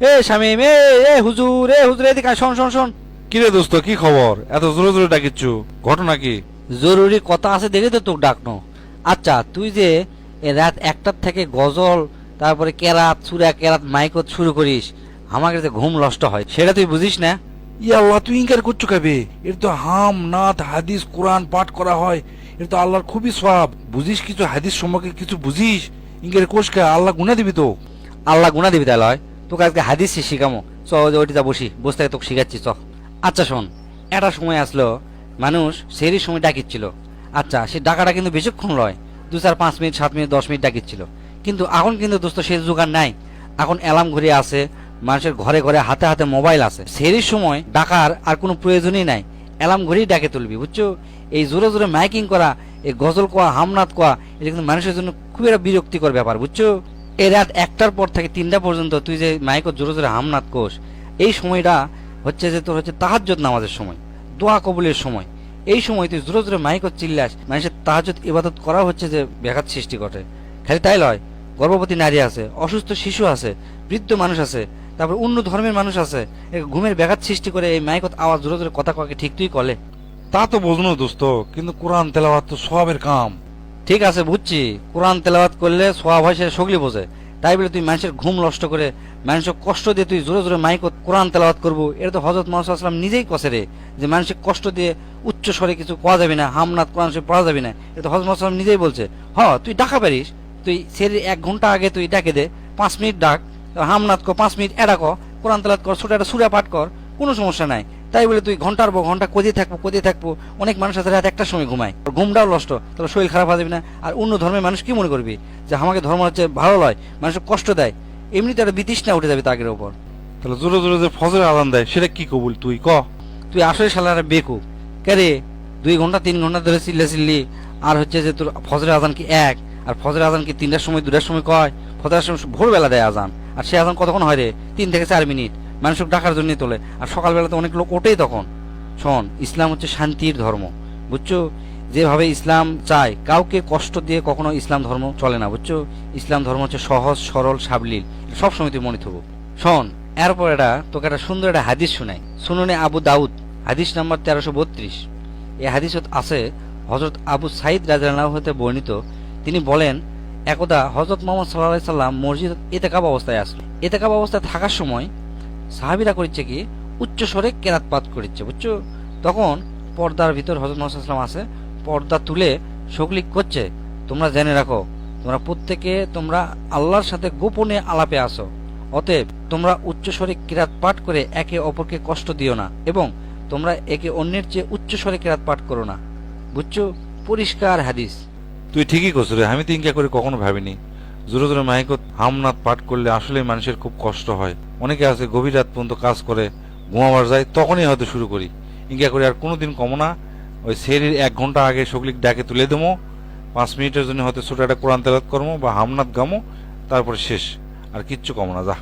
এ শামিম, হুজুর, হুজুর, এদিকে আয়, শোন শোন শোন। কিরে দোস্ত, কি খবর? এত জোরে জোরে ডাকিচ্ছু, ঘটনা কি? জরুরি কথা আছে দেখে তো তোকে ডাকনো। আচ্ছা, তুই যে এ রাত একটার থেকে গজল, তারপরে কেরাত, সুরা কেরাত মাইকত শুরু করিস, আমার কাছে ঘুম নষ্ট হয়, সেটা তুই বুঝিস না? ইয়া আল্লাহ, তুই ইনকার করছো কবে? এর তো হাম নাথ হাদিস কোরআন পাঠ করা হয়, এর তো আল্লাহর খুবই সওয়াব। বুঝিস কিছু হাদিস সম্পর্কে কিছু বুঝিস? ইনকার কোষ কে? আল্লাহ গুনাহ দিবি তো। আল্লাহ গুনা দিবি তাহলে হয়? তোকে আজকে হাদিস শিখামো, চ ওইটা বসে থেকে তোকে শিখাচ্ছি, চ। আচ্ছা শোন, একটা সময় আসলো, মানুষ সেরই সময় ডাকিচ্ছিল। আচ্ছা, সে ডাকাটা কিন্তু বেশিক্ষণ লয়, 2 4 5 মিনিট, 7 মিনিট, 10 মিনিট ডাকিচ্ছিল। কিন্তু এখন কিন্তু দোস্ত সে যুগ আর নাই। এখন অ্যালার্ম ঘড়ি আছে, মানুষের ঘরে ঘরে হাতে হাতে মোবাইল আছে, সেরই সময় ডাকার আর কোনো প্রয়োজনই নাই। অ্যালার্ম ঘড়ি ডাকে তুলবি, বুঝছো? এই জোরে জোরে মাইকিং করা, এই গজল কোয়া, হামনাত কোয়া, এটা কিন্তু মানুষের জন্য খুবই একটা বিরক্তিকর ব্যাপার, বুঝছো? এই রাত একটার পর থেকে 3টা পর্যন্ত তুই যে মাইকত জোরে জোরে হামনাত কোস, এই সময়টা হচ্ছে যে তোর হচ্ছে তাহাজ্জুদ নামাজের সময়, দোয়া কবুলের সময়। এই সময় তুই জোরে জোরে মাইকত চিল্লাস, মানুষের তাহাজ্জুদ ইবাদত করা হচ্ছে যে ব্যাঘাত সৃষ্টি ঘটে। খালি তাই লয়, গর্ভবতী নারী আছে, অসুস্থ শিশু আছে, বৃদ্ধ মানুষ আছে, তারপর অন্য ধর্মের মানুষ আছে, ঘুমের ব্যাঘাত সৃষ্টি করে এই মাইকত আওয়াজ জোরে জোরে কথা ককে ঠিক তুই কলে। তা তো বুঝনো দোস্ত, কিন্তু কোরআন তেলাওয়াত তো সওয়াবের কাম। ঠিক আছে, বুঝছি, কোরআন তেলাওয়াত করলে সোয়াব হয়, সেটা সগলি বোঝে। তাই বলে তুই মানুষের ঘুম নষ্ট করে, মানুষের কষ্ট দিয়ে তুই জোরে জোরে মাইকত কোরআন তেলাওয়াত করবো, এটা তো হযরত মুহাম্মদ সাল্লাল্লাহু আলাইহি ওয়াসাল্লাম নিজেই কছে রে, যে মানুষের কষ্ট দিয়ে উচ্চ স্বরে কিছু কোয়া যাবে না, হামনাত কোরআন শরীফ পড়া যাবে না। এটা তো হযরত মুহাম্মদ সাল্লাল্লাহু আলাইহি ওয়াসাল্লাম নিজেই বলছে। তুই ডাকা পারিস, তুই সেরি 1 ঘন্টা আগে তুই ডাকে দে, 5 মিনিট ডাক, হামনাত কর 5 মিনিট, এটা কর, কোরআন তেলাওয়াত কর, ছোট একটা সূরা পাঠ কর, কোনো সমস্যা নাই। তাই বলে তুই ঘন্টার পর ঘন্টা কদিয়ে থাকবো। অনেক মানুষ আছে রাত একটার সময় ঘুমায়, ঘুমটাও নষ্ট, তাহলে শরীর খারাপ হয়ে যাবে না? আর অন্য ধর্মের মানুষ কি মনে করবি, যে আমাকে ধর্ম হচ্ছে ভালো লয়, মানুষের কষ্ট দেয়, এমনিতে একটা বিতৃষ্ণা উঠে যাবে তাগের ওপর। তাহলে জোরে জোরে যে ফজরের আজান দেয়, সেটা কি কবুল তুই ক? তুই আসলে শালার বেকুব। কে রে, 2 ঘন্টা 3 ঘন্টা ধরে চিল্লি, আর হচ্ছে যে তোর ফজরের আজান কি এক? আর ফজরের আজান কি 3টার সময় 2টার সময় কয়? ফজরের সময় ভোরবেলা দেয় আজান, আর সে আজান কতক্ষণ হয় রে? 3 থেকে 4 মিনিট। মানুষকে ডাকার জন্য তোলে, আর সকালবেলা তো অনেক লোক ওঠেই তখন। শোন, ইসলাম হচ্ছে শান্তির ধর্ম, বুঝছো? যেভাবে ইসলাম চায়, কাউকে কষ্ট দিয়ে কখনো ইসলাম ধর্ম চলে না, বুঝছো? ইসলাম ধর্ম হচ্ছে সহজ সরল সাবলীল, সবসময় তুই মনে থাকবো। শোন, এরপর তোকে একটা সুন্দর একটা হাদিস শোনাই, সুননে আবু দাউদ, হাদিস নাম্বার 1332। এই হাদিসত আছে, হযরত আবু সাইদ রাদিয়াল্লাহু হতে বর্ণিত। তিনি বলেন, একদা হযরত মুহাম্মদ সাল্লাল্লাহু আলাইহি সাল্লাম মসজিদ ইতিকাফ অবস্থায় আসলো। ইতিকাফ অবস্থায় থাকার সময় সাহাবীরা করেছে কি, উচ্চ স্বরে কেরাত পাঠ করেছে, বুঝছো? তখন পর্দার ভিতর হযরত মুহাম্মদ সাল্লাল্লাহু আলাইহি ওয়াসাল্লাম আছে, পর্দা তুলে সকলি করছে, তোমরা জেনে রাখো, তোমরা প্রত্যেকে তোমরা আল্লাহর সাথে গোপনে আলাপে আসো, অতএব তোমরা উচ্চস্বরে কিরাত পাঠ করে একে অপরকে কষ্ট দিও না, এবং তোমরা একে অন্যের চেয়ে উচ্চস্বরে কিরাত পাঠ করো না, বুঝছো? পরিষ্কার হাদিস। তুই ঠিকই করছো রে, আমি তো ইনকা করে কখনো ভাবিনি। জোরে জোরে মাইকত হামনাথ পাঠ করলে আসলে মানুষের খুব কষ্ট হয়। অনেকে আছে গভীর রাত পর্যন্ত কাজ করে, ঘুমাবার যায়, তখনই হয়তো শুরু করি। ইনকা করে আর কোনোদিন কমো না। ওই সেরির 1 ঘন্টা আগে সকলিক ডাকে তুলে দেবো, 5 মিনিটের জন্য হয়তো ছোট একটা কোরআন তেলাওয়াত করবো বা হামনাথ গামো, তারপরে শেষ। আর কিচ্ছু কমো না, যা।